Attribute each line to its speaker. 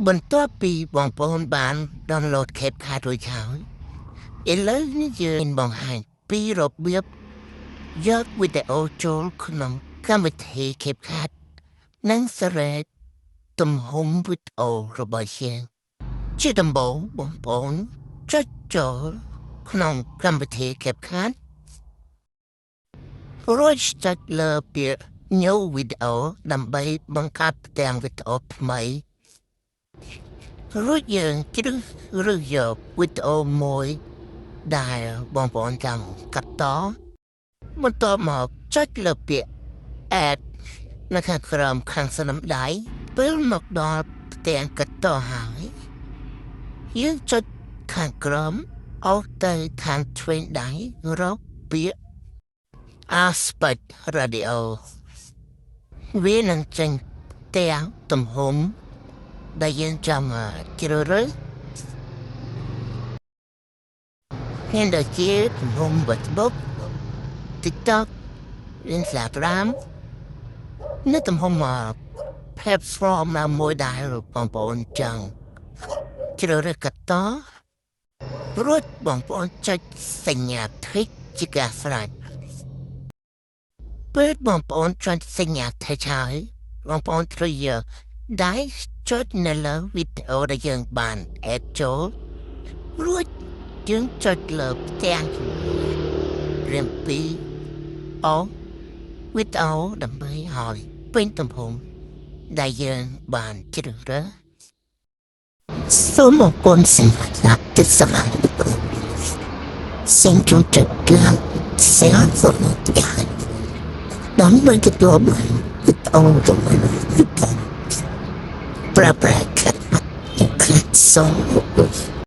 Speaker 1: បន្ទាប់ពីបងប្អូនបាន download CapCut រួចហើយឥឡូវនេះយើងបង្ហាញពីរបៀបយកវីដេអូចូលក្នុងកម្មវិធី CapCut និងស្រែកទំហំវីដេអូរបស់យើងជាដំបូងបងប្អូនចុចចូលក្នុងកម្មវិធី CapCut រួចចុចលើពាក្យ New Video ដើម្បីបង្កើតផ្ទាំងវីដេអូថ្មីរួចយើងជ្រើសយកវីដេអូមួយដែលបងប្អូនចង់កាត់តបន្ទាប់មកចុចលើពាក្យ Add នៅខាងក្រោមខាងសនំដៃពេលមកដល់ផ្ទាំងកាត់តហើយយើងចុចខាងក្រោមអោសទៅខាងឆ្វេងដៃរកពាក្យ Aspect Radio វានឹងចេញផ្ទាំងទំហំដែលយើងចង់ជ្រើសរើសមានដូចជាទំហំ Facebook TikTok Instagram នៅទំហំplatform ណាមួយដែលបងប្អូនចង់ជ្រើសរើសកាត់តរួចបងប្អូនចុចសញ្ញា Tick ជាការស្រេចពេលបងប្អូនចុចសញ្ញា Tick ហើយបងប្អូនត្រូវយកដៃចុចនៅលើវីដេអូដែលយើងបាន add ចូលរួចយើងចុចលើផ្ទាំងរៀមពីអូវីដេអូដើម្បីឲ្យពេញទំហំដែលយើងបានជ្រើសរើសសូមអរគុណសម្រាប់ទស្សនាសូមចូលចុច like share ដើម្បីទទួលបានវីដេអូថ្មីៗប្រើប្រាស់ CapCut សូម